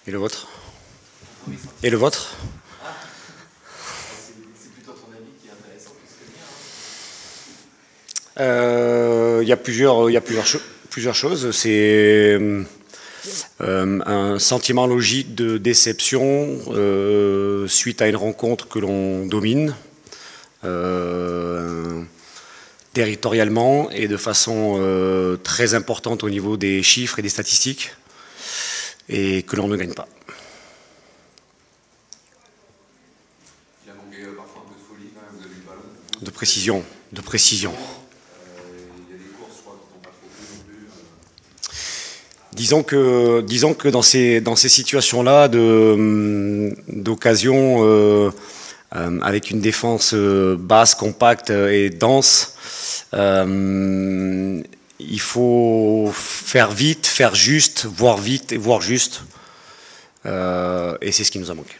Et le vôtre? Et le vôtre? C'est plutôt ton avis qui est intéressant plus que le mien. Il y a plusieurs choses. C'est un sentiment logique de déception suite à une rencontre que l'on domine territorialement et de façon très importante au niveau des chiffres et des statistiques, et que l'on ne gagne pas. Il a manqué parfois un peu de folie quand même, vous avez eu le ballon. De précision. Il y a des courses, je crois, qui n'ont pas trop plu non plus. Disons que dans ces situations-là d'occasion, avec une défense basse, compacte et dense, il faut faire vite, faire juste, voir vite et voir juste. Et c'est ce qui nous a manqué.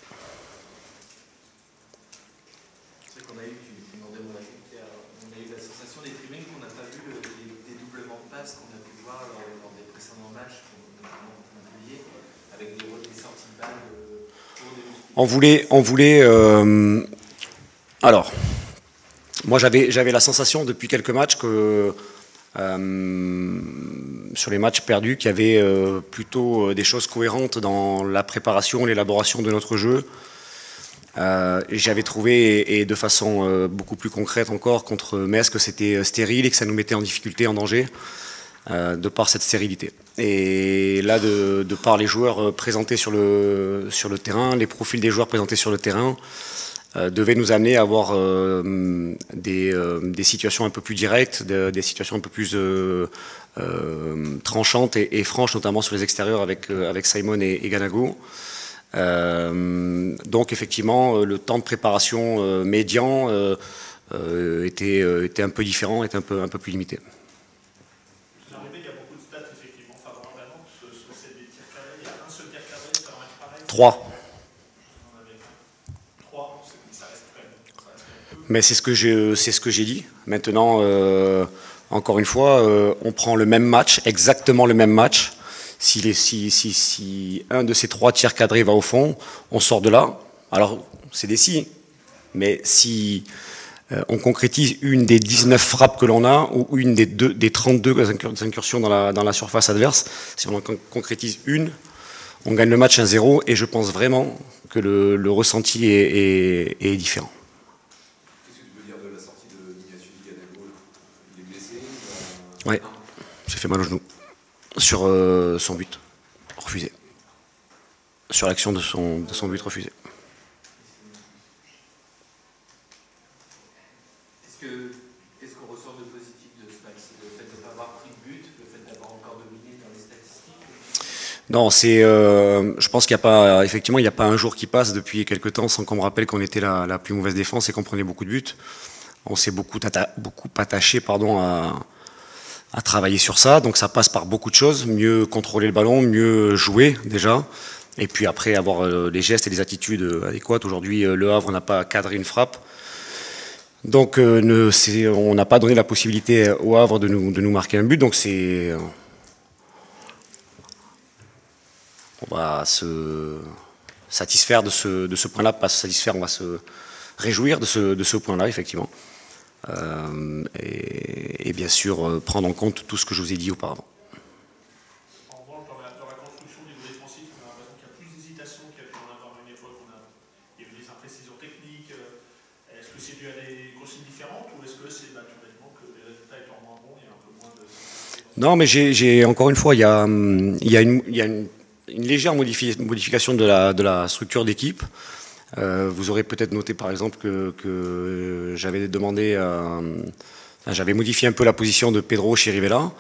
C'est qu'on a eu, tu demandais mon avis, on a eu la sensation des tribunes qu'on n'a pas vu les dédoublements de passes qu'on a pu voir lors des précédents matchs, notamment en Montpellier, avec des sorties de balles pour des... On voulait alors, moi j'avais la sensation depuis quelques matchs que sur les matchs perdus, qu'il y avait plutôt des choses cohérentes dans la préparation, l'élaboration de notre jeu. Et j'avais trouvé, et de façon beaucoup plus concrète encore, contre Metz, que c'était stérile et que ça nous mettait en difficulté, en danger, de par cette stérilité. Et là, de par les joueurs présentés sur le terrain, les profils des joueurs présentés sur le terrain, devait nous amener à avoir des situations un peu plus directes, des situations un peu plus tranchantes et franches, notamment sur les extérieurs avec Simon et Ganago. Donc effectivement, le temps de préparation médian était un peu différent, était un peu plus limité. Vous arrivez, il y a beaucoup de stats effectivement favorables à Nantes, c'est des tirs cadrés, il y a un seul tir cadré sur un match pareil. 3. Mais c'est ce que j'ai dit. Maintenant, encore une fois, on prend le même match, exactement le même match. Si un de ces 3 tirs cadrés va au fond, on sort de là. Alors, c'est des si. Mais si on concrétise une des 19 frappes que l'on a, ou une des 32 incursions dans la surface adverse, si on en concrétise une, on gagne le match 1-0. Et je pense vraiment que le ressenti est différent. Oui, j'ai fait mal au genou sur son but refusé, sur l'action de son but refusé. Qu'est-ce qu'on ressort de positif de ce match? C'est le fait de ne pas avoir pris de but, le fait d'avoir encore dominé dans les statistiques? Non, je pense qu'il n'y a pas, effectivement, il n'y a pas un jour qui passe depuis quelques temps sans qu'on me rappelle qu'on était la plus mauvaise défense et qu'on prenait beaucoup de buts. On s'est beaucoup attaché, à travailler sur ça, donc ça passe par beaucoup de choses, mieux contrôler le ballon, mieux jouer déjà, et puis après avoir les gestes et les attitudes adéquates. Aujourd'hui, Le Havre n'a pas cadré une frappe, donc on n'a pas donné la possibilité au Havre de nous marquer un but, donc on va se satisfaire de ce point-là, pas se satisfaire, on va se réjouir de ce point-là, effectivement. Et bien sûr prendre en compte tout ce que je vous ai dit auparavant. En revanche, dans la construction du niveau défensif, on a l'impression qu'il y a plus d'hésitation qu'il y a pu en avoir une époque. Il y a eu des imprécisions techniques. Est-ce que c'est dû à des consignes différentes ou est-ce que c'est naturellement que les résultats étant moins bons, il y a un peu moins de... Non, mais encore une fois, il y a une légère modification de la structure d'équipe. Vous aurez peut-être noté par exemple que j'avais j'avais modifié un peu la position de Pedro Chirivella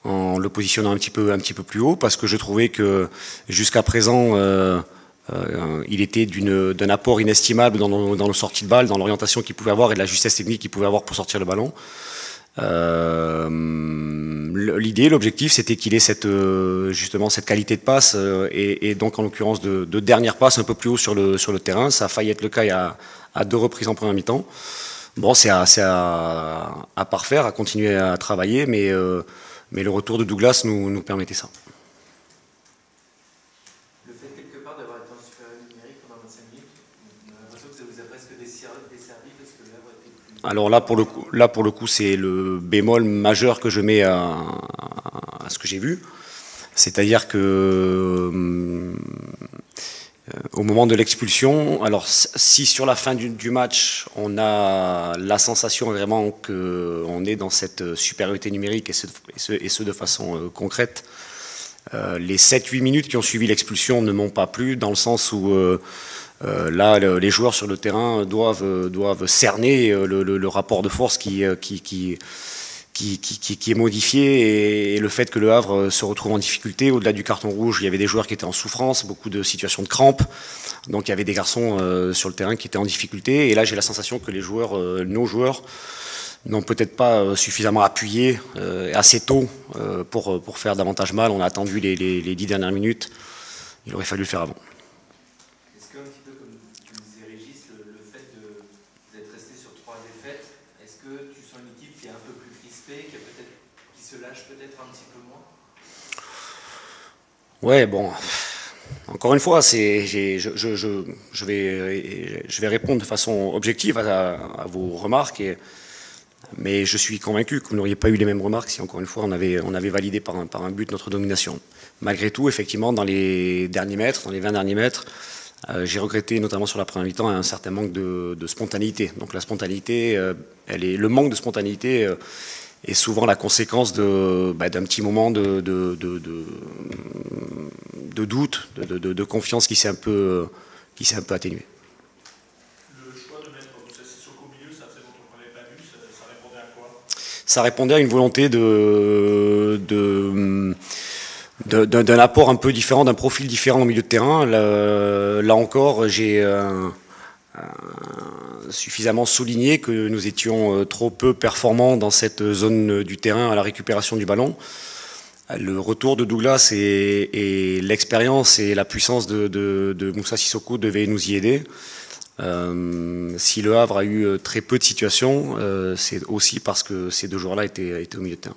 en le positionnant un petit peu plus haut, parce que je trouvais que jusqu'à présent il était d'un apport inestimable dans nos sorties de balle, dans l'orientation qu'il pouvait avoir et de la justesse technique qu'il pouvait avoir pour sortir le ballon. L'objectif, c'était qu'il ait justement cette qualité de passe et donc en l'occurrence de dernière passe un peu plus haut sur le terrain. Ça a failli être le cas à 2 reprises en première mi-temps. Bon, c'est à parfaire, à continuer à travailler, mais le retour de Douglas nous permettait ça. Le fait quelque part Alors là, pour le coup, c'est le bémol majeur que je mets à ce que j'ai vu. C'est-à-dire que au moment de l'expulsion, alors si sur la fin du match, on a la sensation vraiment qu'on est dans cette supériorité numérique, et ce de façon concrète, les 7-8 minutes qui ont suivi l'expulsion ne m'ont pas plu, dans le sens où là, les joueurs sur le terrain doivent cerner le rapport de force qui est modifié, et le fait que le Havre se retrouve en difficulté. Au-delà du carton rouge, il y avait des joueurs qui étaient en souffrance, beaucoup de situations de crampes, donc il y avait des garçons sur le terrain qui étaient en difficulté, et là j'ai la sensation que les joueurs, nos joueurs, n'ont peut-être pas suffisamment appuyé assez tôt pour faire davantage mal. On a attendu les 10 dernières minutes, il aurait fallu le faire avant. Est-ce qu'un petit peu comme tu le disais Régis, le fait d'être resté sur 3 défaites, est-ce que tu sens une équipe qui est un peu plus crispée, qui se lâche peut-être un petit peu moins? Ouais, bon, encore une fois, je vais répondre de façon objective à vos remarques, mais je suis convaincu que vous n'auriez pas eu les mêmes remarques si, encore une fois, on avait validé par un but notre domination. Malgré tout, effectivement, dans les derniers mètres, dans les 20 derniers mètres, j'ai regretté, notamment sur la première mi-temps, un certain manque de spontanéité. Donc la spontanéité, le manque de spontanéité est souvent la conséquence d'un petit moment de doute, de confiance qui s'est un peu atténué. Le choix de mettre Moussa Sissoko au milieu, ça faisait longtemps qu'on n'avait pas vu, ça répondait à quoi? Ça répondait à une volonté d'un apport un peu différent, d'un profil différent au milieu de terrain. Là encore, j'ai suffisamment souligné que nous étions trop peu performants dans cette zone du terrain à la récupération du ballon. Le retour de Douglas et l'expérience et la puissance de Moussa Sissoko devaient nous y aider. Si le Havre a eu très peu de situations, c'est aussi parce que ces deux joueurs-là étaient au milieu de terrain.